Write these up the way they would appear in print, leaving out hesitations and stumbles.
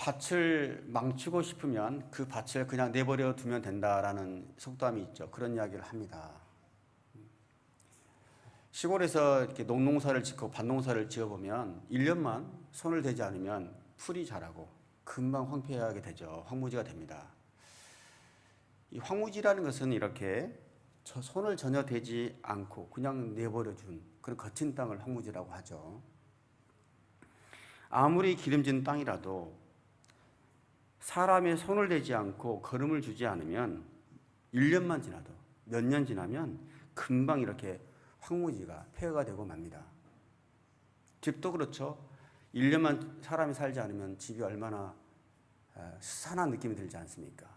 밭을 망치고 싶으면 그 밭을 그냥 내버려 두면 된다라는 속담이 있죠. 그런 이야기를 합니다. 시골에서 이렇게 농사를 짓고 밭농사를 지어보면 1년만 손을 대지 않으면 풀이 자라고 금방 황폐하게 되죠. 황무지가 됩니다. 이 황무지라는 것은 이렇게 손을 전혀 대지 않고 그냥 내버려 준 그런 거친 땅을 황무지라고 하죠. 아무리 기름진 땅이라도 사람의 손을 대지 않고 걸음을 주지 않으면 1년만 지나도 몇 년 지나면 금방 이렇게 황무지가 폐허가 되고 맙니다. 집도 그렇죠. 1년만 사람이 살지 않으면 집이 얼마나 스산한 느낌이 들지 않습니까?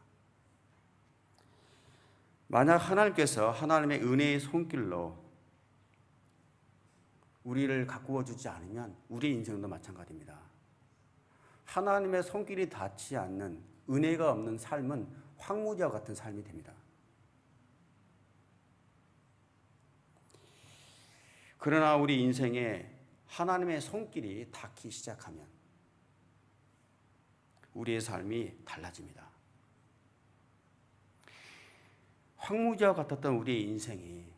만약 하나님께서 하나님의 은혜의 손길로 우리를 가꾸어 주지 않으면 우리 인생도 마찬가지입니다. 하나님의 손길이 닿지 않는 은혜가 없는 삶은 황무지와 같은 삶이 됩니다. 그러나 우리 인생에 하나님의 손길이 닿기 시작하면 우리의 삶이 달라집니다. 황무지와 같았던 우리의 인생이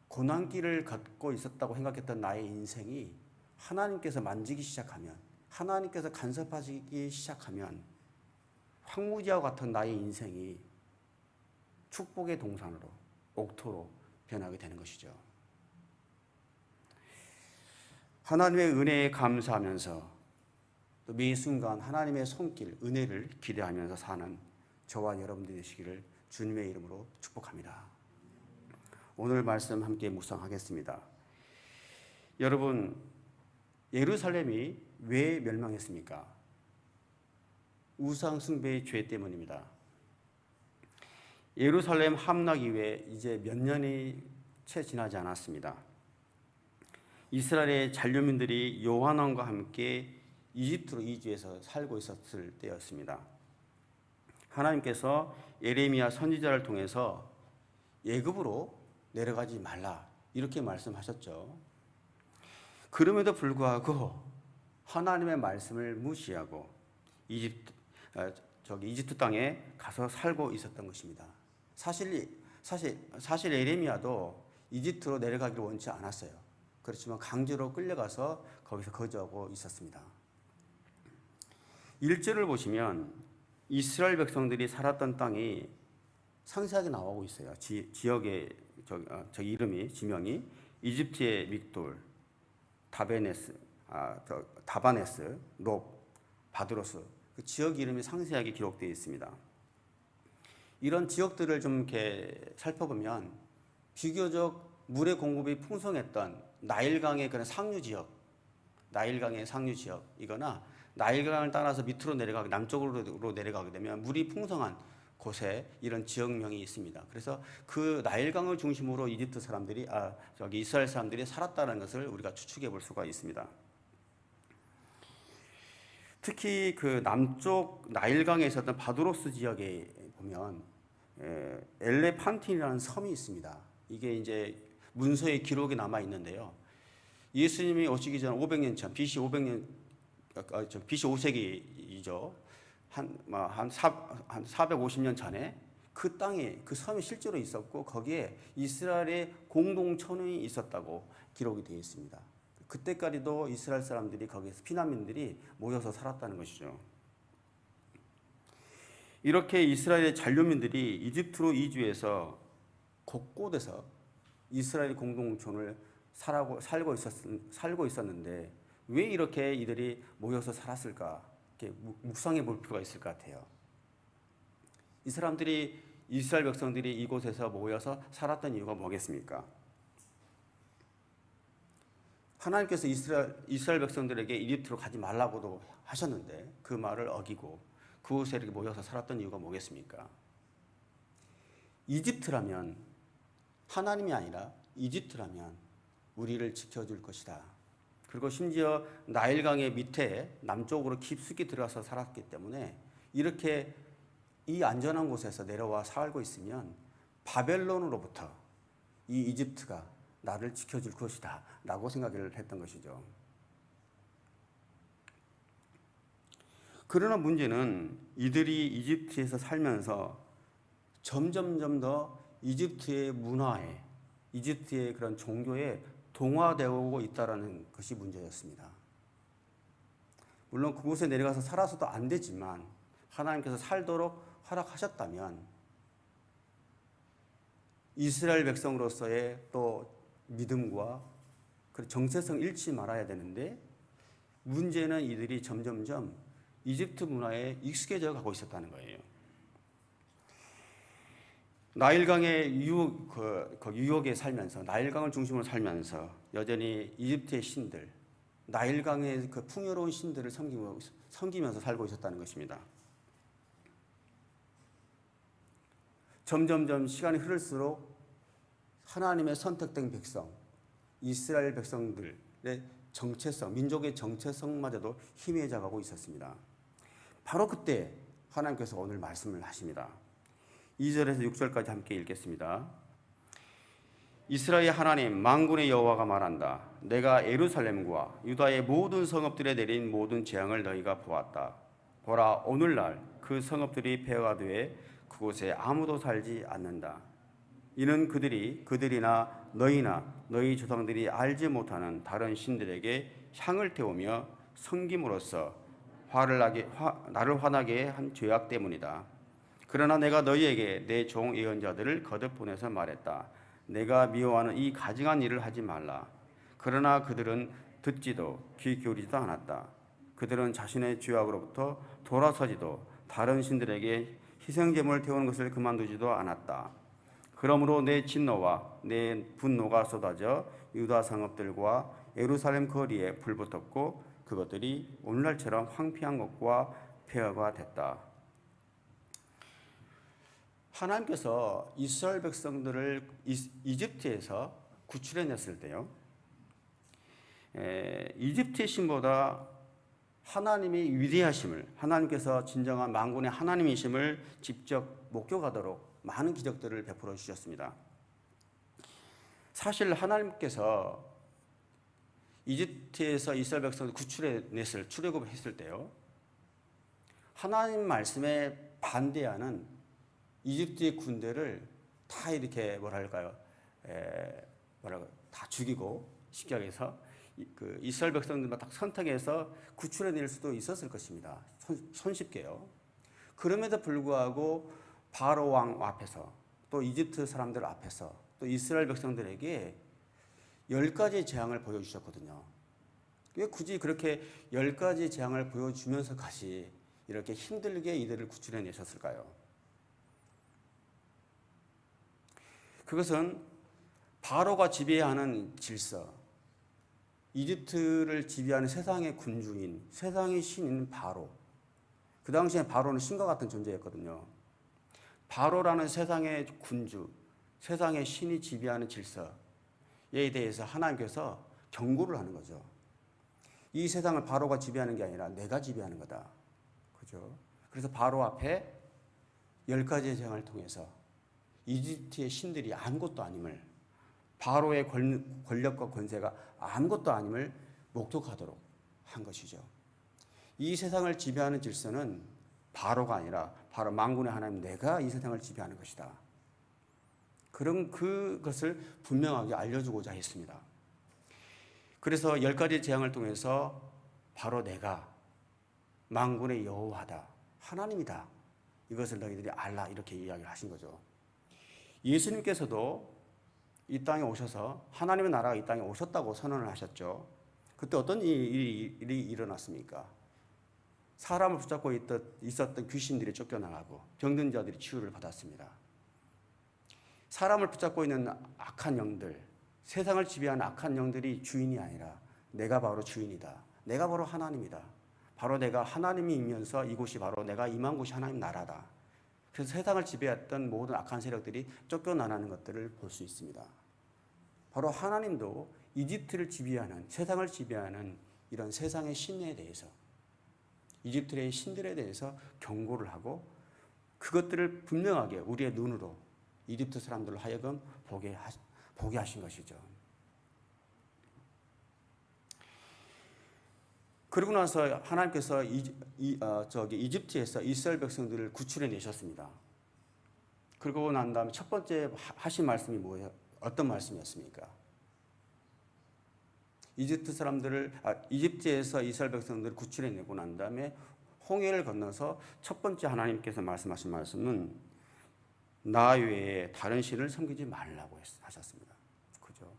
고난길을 걷고 있었다고 생각했던 나의 인생이 하나님께서 만지기 시작하면 하나님께서 간섭하시기 시작하면 황무지와 같은 나의 인생이 축복의 동산으로 옥토로 변하게 되는 것이죠. 하나님의 은혜에 감사하면서 또 매 순간 하나님의 손길, 은혜를 기대하면서 사는 저와 여러분들이 되시기를 주님의 이름으로 축복합니다. 오늘 말씀 함께 묵상하겠습니다. 여러분, 예루살렘이 왜 멸망했습니까? 우상 숭배의 죄 때문입니다. 예루살렘 함락 이후에 이제 몇 년이 채 지나지 않았습니다. 이스라엘의 잔류민들이 요한왕과 함께 이집트로 이주해서 살고 있었을 때였습니다. 하나님께서 예레미야 선지자를 통해서 애굽으로 내려가지 말라 이렇게 말씀하셨죠. 그럼에도 불구하고 하나님의 말씀을 무시하고 이집트 땅에 가서 살고 있었던 것입니다. 사실 예레미야도 이집트로 내려가기를 원치 않았어요. 그렇지만 강제로 끌려가서 거기서 거주하고 있었습니다. 1절을 보시면 이스라엘 백성들이 살았던 땅이 상세하게 나오고 있어요. 지역의 이름이 지명이 이집트의 믹돌, 다바네스, 롭, 바드로스 그 지역 이름이 상세하게 기록되어 있습니다. 이런 지역들을 좀 이렇게 살펴보면 비교적 물의 공급이 풍성했던 나일강의 그런 상류 지역이거나 나일강을 따라서 밑으로 내려가게 남쪽으로 내려가게 되면 물이 풍성한 곳에 이런 지역명이 있습니다. 그래서 그 나일강을 중심으로 이집트 사람들이 이스라엘 사람들이 살았다는 것을 우리가 추측해 볼 수가 있습니다. 특히 그 남쪽 나일강에 있었던 바드로스 지역에 보면 엘레판틴이라는 섬이 있습니다. 이게 이제 문서의 기록이 남아 있는데요. 예수님이 오시기 전 500년 전, BC 5세기이죠. 한 450년 전에 그 땅에 그 섬이 실제로 있었고 거기에 이스라엘의 공동천이 있었다고 기록이 되어 있습니다. 그때까지도 이스라엘 사람들이 거기에서 피난민들이 모여서 살았다는 것이죠. 이렇게 이스라엘의 잔류민들이 이집트로 이주해서 곳곳에서 이스라엘 공동촌을 살고 있었는데 왜 이렇게 이들이 모여서 살았을까? 이렇게 묵상해 볼 필요가 있을 것 같아요. 이 사람들이 이스라엘 백성들이 이곳에서 모여서 살았던 이유가 뭐겠습니까? 하나님께서 이스라엘 백성들에게 이집트로 가지 말라고도 하셨는데 그 말을 어기고 그곳에 이렇게 모여서 살았던 이유가 뭐겠습니까? 이집트라면 하나님이 아니라 이집트라면 우리를 지켜줄 것이다. 그리고 심지어 나일강의 밑에 남쪽으로 깊숙이 들어가서 살았기 때문에 이렇게 이 안전한 곳에서 내려와 살고 있으면 바벨론으로부터 이 이집트가 나를 지켜줄 것이다 라고 생각을 했던 것이죠. 그러나 문제는 이들이 이집트에서 살면서 점점점 더 이집트의 문화에, 이집트의 그런 종교에 동화되고 있다는 것이 문제였습니다. 물론 그곳에 내려가서 살아서도 안 되지만 하나님께서 살도록 허락하셨다면 이스라엘 백성으로서의 또 믿음과 정체성 잃지 말아야 되는데, 문제는 이들이 점점점 이집트 문화에 익숙해져 가고 있었다는 거예요. 나일강의 유역에 살면서, 나일강을 중심으로 살면서 여전히 이집트의 신들, 나일강의 그 풍요로운 신들을 섬기면서 살고 있었다는 것입니다. 점점점 시간이 흐를수록 하나님의 선택된 백성, 이스라엘 백성들의 정체성, 민족의 정체성마저도 희미해져 가고 있었습니다. 바로 그때 하나님께서 오늘 말씀을 하십니다. 2절에서 6절까지 함께 읽겠습니다. 이스라엘 하나님 만군의 여호와가 말한다. 내가 예루살렘과 유다의 모든 성읍들에 내린 모든 재앙을 너희가 보았다. 보라, 오늘날 그 성읍들이 폐허가 되어 그곳에 아무도 살지 않는다. 이는 그들이나 너희나 너희 조상들이 알지 못하는 다른 신들에게 향을 태우며 섬김으로써 나를 화나게 한 죄악 때문이다. 그러나 내가 너희에게 내 종 예언자들을 거듭 보내서 말했다. 내가 미워하는 이 가증한 일을 하지 말라. 그러나 그들은 듣지도 귀 기울이지도 않았다. 그들은 자신의 죄악으로부터 돌아서지도 다른 신들에게 희생제물을 태우는 것을 그만두지도 않았다. 그러므로 내 진노와 내 분노가 쏟아져 유다 성읍들과 예루살렘 거리에 불붙었고 그것들이 오늘날처럼 황폐한 것과 폐허가 됐다. 하나님께서 이스라엘 백성들을 이집트에서 구출해냈을 때요, 이집트의 신보다 하나님의 위대하심을, 하나님께서 진정한 만군의 하나님이심을 직접 목격하도록 많은 기적들을 베풀어 주셨습니다. 사실 하나님께서 이집트에서 이스라엘 백성을 구출해냈을, 출애굽했을 때요, 하나님 말씀에 반대하는 이집트의 군대를 다 이렇게 다 죽이고, 쉽게 얘기해서 그 이스라엘 백성들만 딱 선택해서 구출해낼 수도 있었을 것입니다. 손쉽게요. 그럼에도 불구하고 바로 왕 앞에서, 또 이집트 사람들 앞에서, 또 이스라엘 백성들에게 10가지 재앙을 보여주셨거든요. 왜 굳이 그렇게 10가지 재앙을 보여주면서까지 이렇게 힘들게 이들을 구출해내셨을까요? 그것은 바로가 지배하는 질서, 이집트를 지배하는 세상의 군주인, 세상의 신인 바로. 그 당시에 바로는 신과 같은 존재였거든요. 바로라는 세상의 군주, 세상의 신이 지배하는 질서에 대해서 하나님께서 경고를 하는 거죠. 이 세상을 바로가 지배하는 게 아니라 내가 지배하는 거다. 그죠? 그래서 바로 앞에 10가지의 재앙을 통해서 이집트의 신들이 아무것도 아님을, 바로의 권력과 권세가 아무것도 아님을 목격하도록 한 것이죠. 이 세상을 지배하는 질서는 바로가 아니라 바로 만군의 하나님 내가 이 세상을 지배하는 것이다. 그런 그것을 분명하게 알려주고자 했습니다. 그래서 10가지 재앙을 통해서 바로 내가 만군의 여호와다, 하나님이다, 이것을 너희들이 알라, 이렇게 이야기를 하신 거죠. 예수님께서도 이 땅에 오셔서 하나님의 나라가 이 땅에 오셨다고 선언을 하셨죠. 그때 어떤 일이 일어났습니까? 사람을 붙잡고 있었던 귀신들이 쫓겨나가고 병든 자들이 치유를 받았습니다. 사람을 붙잡고 있는 악한 영들, 세상을 지배하는 악한 영들이 주인이 아니라 내가 바로 주인이다, 내가 바로 하나님이다, 바로 내가 하나님이면서 이곳이 바로 내가 임한 곳이 하나님 나라다. 그래서 세상을 지배했던 모든 악한 세력들이 쫓겨나는 것들을 볼 수 있습니다. 바로 하나님도 이집트를 지배하는, 세상을 지배하는 이런 세상의 신에 대해서, 이집트의 신들에 대해서 경고를 하고 그것들을 분명하게 우리의 눈으로 이집트 사람들을 하여금 보게 하신 것이죠. 그러고 나서 하나님께서 이집트에서 이스라엘 백성들을 구출해 내셨습니다. 그러고 난 다음에 첫 번째 하신 말씀이 뭐예요? 어떤 말씀이었습니까? 이집트에서 이스라엘 백성들을 구출해 내고 난 다음에 홍해를 건너서 첫 번째 하나님께서 말씀하신 말씀은 나 외에 다른 신을 섬기지 말라고 하셨습니다. 그죠?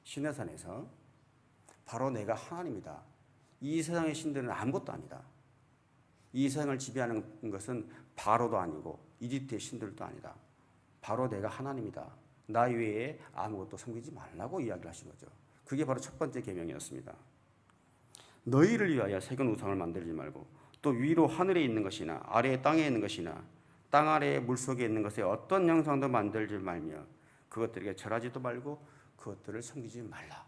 시내산에서 바로 내가 하나님이다. 이 세상의 신들은 아무것도 아니다. 이 세상을 지배하는 것은 바로도 아니고 이집트의 신들도 아니다. 바로 내가 하나님이다. 나 외에 아무것도 섬기지 말라고 이야기를 하신 거죠. 그게 바로 첫 번째 계명이었습니다. 너희를 위하여 새긴 우상을 만들지 말고 또 위로 하늘에 있는 것이나 아래에 땅에 있는 것이나 땅 아래에 물속에 있는 것에 어떤 형상도 만들지 말며 그것들에게 절하지도 말고 그것들을 섬기지 말라.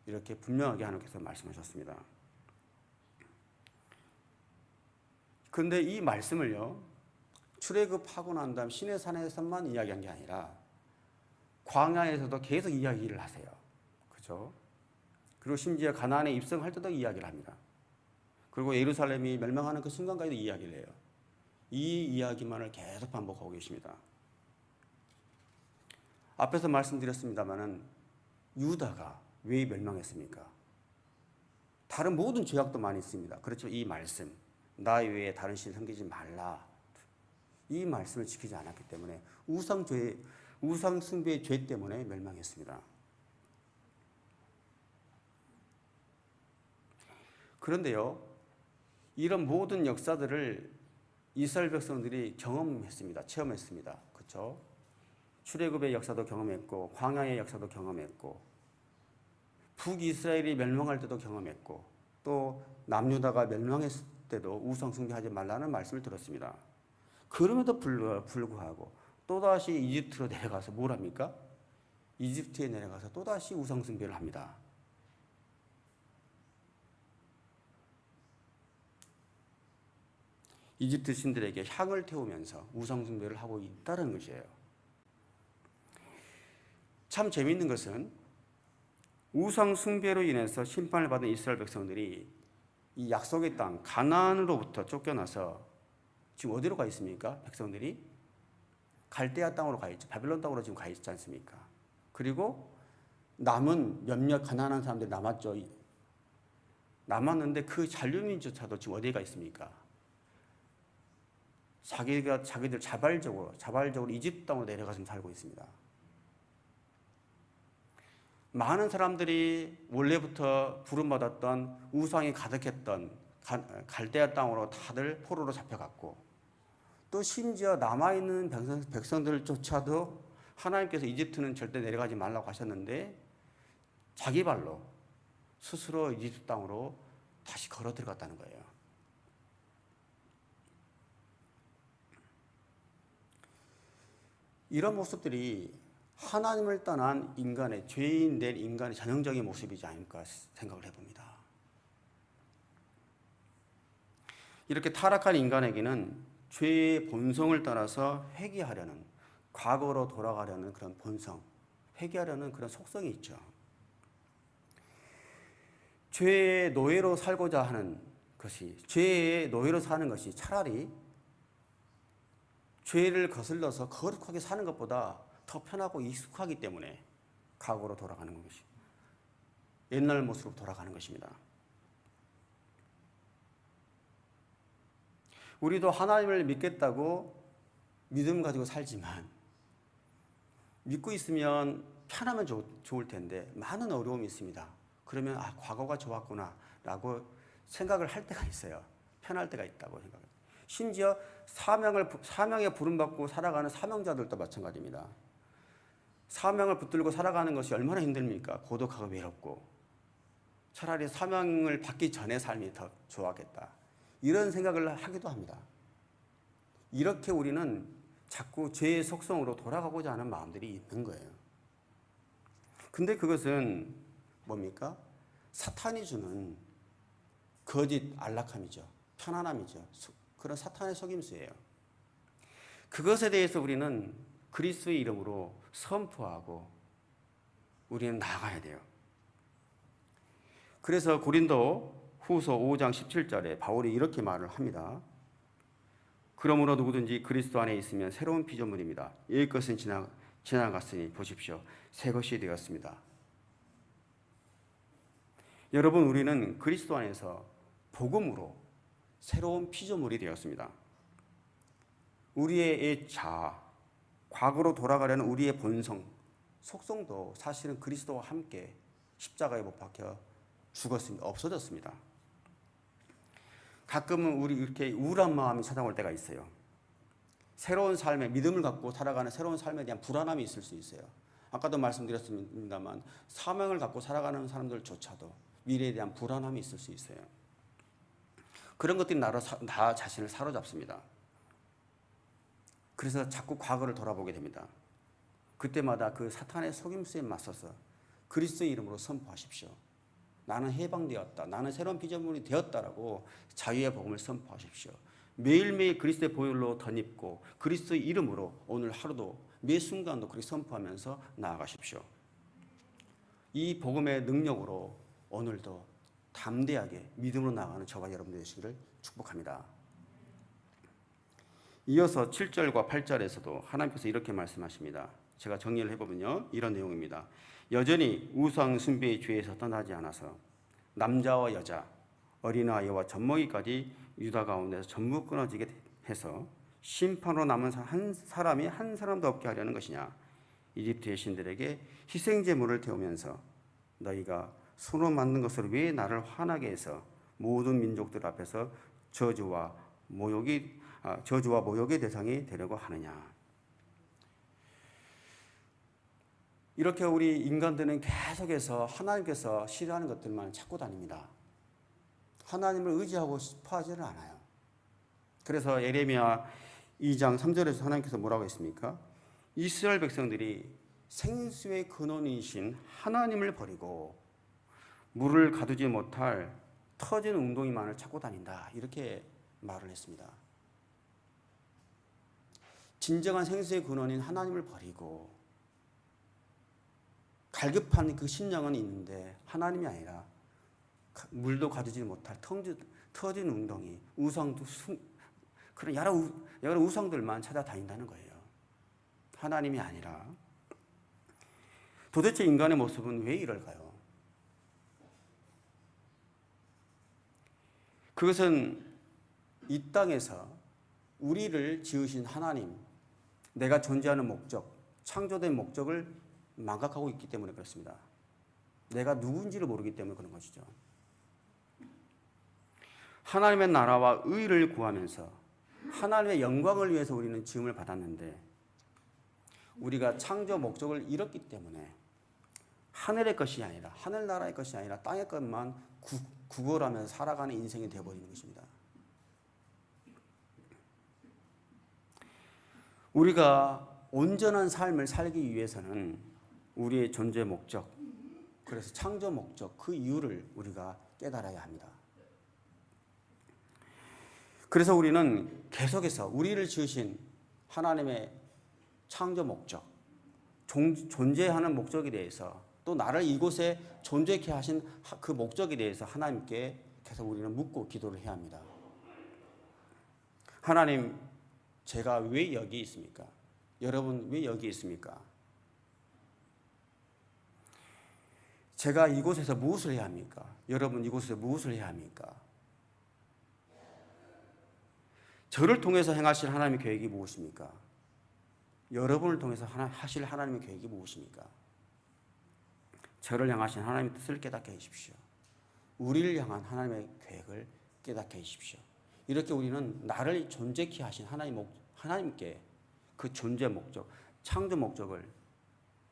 이렇게 분명하게 하나님께서 말씀하셨습니다. 그런데 이 말씀을요, 출애굽하고 난 다음 시내산에서만 이야기한 게 아니라 광야에서도 계속 이야기를 하세요. 그죠? 그리고 심지어 가나안에 입성할 때도 이야기를 합니다. 그리고 예루살렘이 멸망하는 그 순간까지도 이야기를 해요. 이 이야기만을 계속 반복하고 계십니다. 앞에서 말씀드렸습니다마는 유다가 왜 멸망했습니까? 다른 모든 죄악도 많이 있습니다. 그렇지만 이 말씀, 나 외에 다른 신 섬기지 말라. 이 말씀을 지키지 않았기 때문에 우상 숭배의 죄 때문에 멸망했습니다. 그런데요, 이런 모든 역사들을 이스라엘 백성들이 경험했습니다. 체험했습니다. 그렇죠? 출애굽의 역사도 경험했고 광야의 역사도 경험했고 북이스라엘이 멸망할 때도 경험했고 또 남유다가 멸망했을 때도 우상 숭배하지 말라는 말씀을 들었습니다. 그럼에도 불구하고 또다시 이집트로 내려가서 뭘 합니까? 이집트에 내려가서 또다시 우상 숭배를 합니다. 이집트 신들에게 향을 태우면서 우상 숭배를 하고 있다는 것이에요. 참 재미있는 것은 우상 숭배로 인해서 심판을 받은 이스라엘 백성들이 이 약속의 땅 가나안으로부터 쫓겨나서 지금 어디로 가 있습니까? 백성들이 갈대아 땅으로 가 있죠. 바벨론 땅으로 지금 가 있지 않습니까? 그리고 남은 몇몇 가난한 사람들이 남았죠. 남았는데 그 잔류민조차도 지금 어디에 가 있습니까? 자기들 자발적으로 이집트 땅으로 내려가서 살고 있습니다. 많은 사람들이 원래부터 부름받았던 우상이 가득했던 갈대아 땅으로 다들 포로로 잡혀갔고 또 심지어 남아있는 백성들조차도 하나님께서 이집트는 절대 내려가지 말라고 하셨는데 자기 발로 스스로 이집트 땅으로 다시 걸어 들어갔다는 거예요. 이런 모습들이 하나님을 떠난 인간의 죄인 된 인간의 전형적인 모습이지 않을까 생각을 해봅니다. 이렇게 타락한 인간에게는 죄의 본성을 따라서 회개하려는 과거로 돌아가려는 그런 본성, 회개하려는 그런 속성이 있죠. 죄의 노예로 살고자 하는 것이 죄의 노예로 사는 것이 차라리 죄를 거슬러서 거룩하게 사는 것보다 더 편하고 익숙하기 때문에 과거로 돌아가는 것이 옛날 모습으로 돌아가는 것입니다. 우리도 하나님을 믿겠다고 믿음 가지고 살지만 믿고 있으면 편하면 좋을 텐데 많은 어려움이 있습니다. 그러면 과거가 좋았구나 라고 생각을 할 때가 있어요. 편할 때가 있다고 생각해요. 심지어 사명에 부름받고 살아가는 사명자들도 마찬가지입니다. 사명을 붙들고 살아가는 것이 얼마나 힘듭니까? 고독하고 외롭고 차라리 사명을 받기 전에 삶이 더 좋았겠다. 이런 생각을 하기도 합니다. 이렇게 우리는 자꾸 죄의 속성으로 돌아가고자 하는 마음들이 있는 거예요. 근데 그것은 뭡니까? 사탄이 주는 거짓 안락함이죠. 편안함이죠. 그런 사탄의 속임수예요. 그것에 대해서 우리는 그리스도의 이름으로 선포하고 우리는 나아가야 돼요. 그래서 고린도 후서 5장 17절에 바울이 이렇게 말을 합니다. 그러므로 누구든지 그리스도 안에 있으면 새로운 피조물입니다. 옛 것은 지나갔으니 보십시오. 새 것이 되었습니다. 여러분, 우리는 그리스도 안에서 복음으로 새로운 피조물이 되었습니다. 우리의 옛 자아, 과거로 돌아가려는 우리의 본성, 속성도 사실은 그리스도와 함께 십자가에 못 박혀 죽었습니다. 없어졌습니다. 가끔은 우리 이렇게 우울한 마음이 찾아올 때가 있어요. 새로운 삶에 믿음을 갖고 살아가는 새로운 삶에 대한 불안함이 있을 수 있어요. 아까도 말씀드렸습니다만 사명을 갖고 살아가는 사람들조차도 미래에 대한 불안함이 있을 수 있어요. 그런 것들이 나 자신을 사로잡습니다. 그래서 자꾸 과거를 돌아보게 됩니다. 그때마다 그 사탄의 속임수에 맞서서 그리스도의 이름으로 선포하십시오. 나는 해방되었다. 나는 새로운 피조물이 되었다라고 자유의 복음을 선포하십시오. 매일매일 그리스도의 보혈로 덧입고 그리스도의 이름으로 오늘 하루도 매 순간도 그렇게 선포하면서 나아가십시오. 이 복음의 능력으로 오늘도 담대하게 믿음으로 나아가는 저와 여러분들 되시기를 축복합니다. 이어서 7절과 8절에서도 하나님께서 이렇게 말씀하십니다. 제가 정리를 해보면요, 이런 내용입니다. 여전히 우상 숭배의 죄에서 떠나지 않아서 남자와 여자, 어린아이와 젖먹이까지 유다 가운데서 전부 끊어지게 해서 심판으로 남은 한 사람이 한 사람도 없게 하려는 것이냐. 이집트의 신들에게 희생제물을 태우면서 너희가 손으로 만든 것으로 왜 나를 화나게 해서 모든 민족들 앞에서 저주와 모욕의 대상이 되려고 하느냐. 이렇게 우리 인간들은 계속해서 하나님께서 싫어하는 것들만 찾고 다닙니다. 하나님을 의지하고 싶어 하지는 않아요. 그래서 예레미야 2장 3절에서 하나님께서 뭐라고 했습니까? 이스라엘 백성들이 생수의 근원이신 하나님을 버리고 물을 가두지 못할 터진 웅덩이만을 찾고 다닌다. 이렇게 말을 했습니다. 진정한 생수의 근원인 하나님을 버리고 갈급한 그 심령은 있는데 하나님이 아니라 물도 가두지 못할 터진 웅덩이, 우상도 그런 여러 우상들만 찾아다닌다는 거예요. 하나님이 아니라. 도대체 인간의 모습은 왜 이럴까요? 그것은 이 땅에서 우리를 지으신 하나님, 내가 존재하는 목적, 창조된 목적을 망각하고 있기 때문에 그렇습니다. 내가 누군지를 모르기 때문에 그런 것이죠. 하나님의 나라와 의를 구하면서 하나님의 영광을 위해서 우리는 지음을 받았는데 우리가 창조 목적을 잃었기 때문에 하늘의 것이 아니라 하늘나라의 것이 아니라 땅의 것만 구걸하면서 살아가는 인생이 되어버리는 것입니다. 우리가 온전한 삶을 살기 위해서는 우리의 존재 목적, 그래서 창조 목적, 그 이유를 우리가 깨달아야 합니다. 그래서 우리는 계속해서 우리를 지으신 하나님의 창조 목적, 존재하는 목적에 대해서 또 나를 이곳에 존재케 하신 그 목적에 대해서 하나님께 계속 우리는 묻고 기도를 해야 합니다. 하나님, 제가 왜 여기 있습니까? 여러분 왜 여기 있습니까? 제가 이곳에서 무엇을 해야 합니까? 여러분 이곳에서 무엇을 해야 합니까? 저를 통해서 행하실 하나님의 계획이 무엇입니까? 여러분을 통해서 하실 하나님의 계획이 무엇입니까? 저를 향하신 하나님의 뜻을 깨닫게 해주십시오. 우리를 향한 하나님의 계획을 깨닫게 해주십시오. 이렇게 우리는 나를 존재케 하신 하나님께 그 존재 목적, 창조 목적을,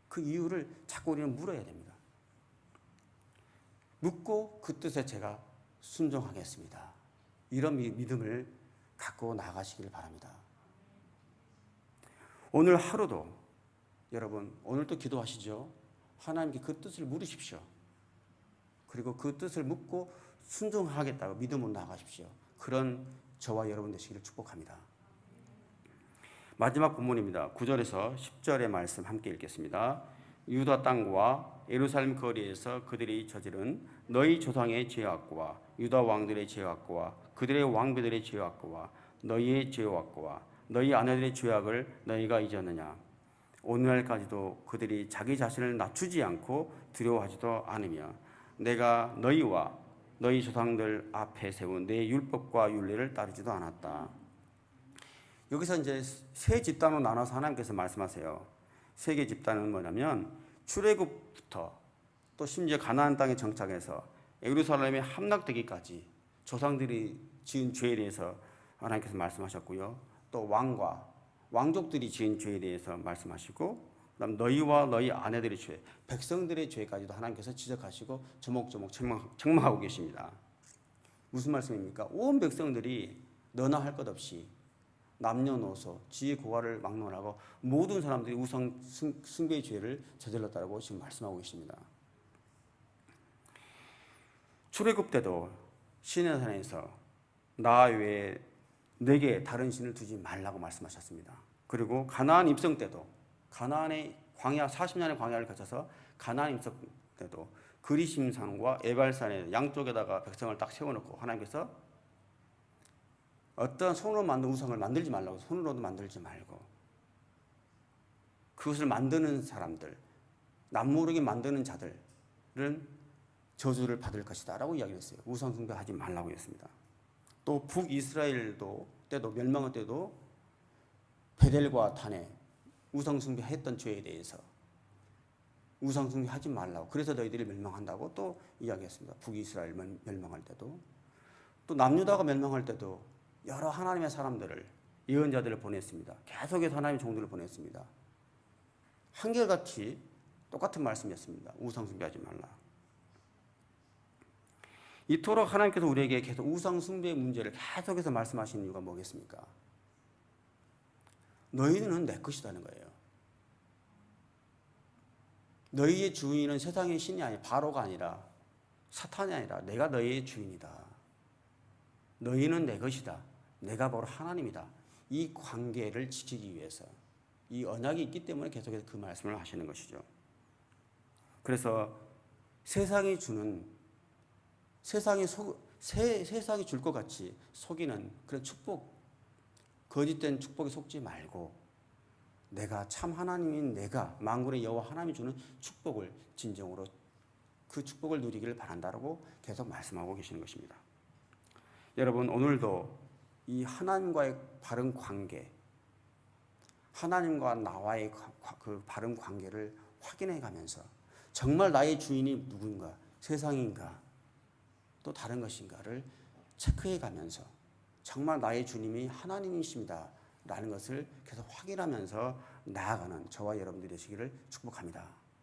그 이유를 자꾸 우리는 물어야 됩니다. 묻고 그 뜻에 제가 순종하겠습니다. 이런 믿음을 갖고 나가시길 바랍니다. 오늘 하루도 여러분 오늘도 기도하시죠. 하나님께 그 뜻을 물으십시오. 그리고 그 뜻을 묻고 순종하겠다고 믿음으로 나가십시오. 그런 저와 여러분 되시기를 축복합니다. 마지막 본문입니다. 9절에서 10절의 말씀 함께 읽겠습니다. 유다 땅과 예루살렘 거리에서 그들이 저지른 너희 조상의 죄악과 유다 왕들의 죄악과 그들의 왕비들의 죄악과 너희의 죄악과 너희 아내들의 죄악을 너희가 잊었느냐? 오늘날까지도 그들이 자기 자신을 낮추지 않고 두려워하지도 않으며 내가 너희와 너희 조상들 앞에 세운 내 율법과 율례를 따르지도 않았다. 여기서 이제 세 집단으로 나눠서 하나님께서 말씀하세요. 세 개 집단은 뭐냐면 출애굽부터 또 심지어 가나안 땅에 정착해서 예루살렘에 함락되기까지 조상들이 지은 죄에 대해서 하나님께서 말씀하셨고요. 또 왕족들이 지은 죄에 대해서 말씀하시고, 그다음 너희와 너희 아내들의 죄, 백성들의 죄까지도 하나님께서 지적하시고 조목조목 책망하고 계십니다. 무슨 말씀입니까? 온 백성들이 너나 할 것 없이 남녀노소, 지혜 고하를 막론하고 모든 사람들이 우상 숭배의 죄를 저질렀다고 지금 말씀하고 계십니다. 출애굽 때도 시내산에서 나 외에 내게 다른 신을 두지 말라고 말씀하셨습니다. 그리고 가나안 입성 때도 가나안의 광야 40년의 광야를 거쳐서 가나안 입성 때도 그리심산과 에발산에 양쪽에다가 백성을 딱 세워놓고 하나님께서 어떤 손으로 만든 우상을 만들지 말라고, 손으로도 만들지 말고 그것을 만드는 사람들, 남모르게 만드는 자들은 저주를 받을 것이다 라고 이야기했어요. 우상 숭배하지 말라고 했습니다. 또 북이스라엘도 때도 멸망할 때도 베델과 단에 우상 숭배했던 죄에 대해서 우상 숭배하지 말라고, 그래서 너희들이 멸망한다고 또 이야기했습니다. 북이스라엘 멸망할 때도, 또 남유다가 멸망할 때도 여러 하나님의 사람들을, 예언자들을 보냈습니다. 계속해서 하나님의 종들을 보냈습니다. 한결같이 똑같은 말씀이었습니다. 우상 숭배하지 말라. 이토록 하나님께서 우리에게 계속 우상 숭배의 문제를 계속해서 말씀하시는 이유가 뭐겠습니까? 너희는 내 것이라는 거예요. 너희의 주인은 세상의 신이 아니라, 바로가 아니라, 사탄이 아니라 내가 너희의 주인이다. 너희는 내 것이다. 내가 바로 하나님이다. 이 관계를 지키기 위해서, 이 언약이 있기 때문에 계속해서 그 말씀을 하시는 것이죠. 그래서 세상이 주는, 세상이 줄 것 같이 속이는 그런 축복, 거짓된 축복에 속지 말고 내가 참 하나님인 내가, 만군의 여호와 하나님이 주는 축복을 진정으로 그 축복을 누리기를 바란다라고 계속 말씀하고 계시는 것입니다. 여러분, 오늘도 이 하나님과의 바른 관계, 하나님과 나와의 그 바른 관계를 확인해 가면서 정말 나의 주인이 누군가, 세상인가 또 다른 것인가를 체크해 가면서 정말 나의 주님이 하나님이십니다 라는 것을 계속 확인하면서 나아가는 저와 여러분들이 되시기를 축복합니다.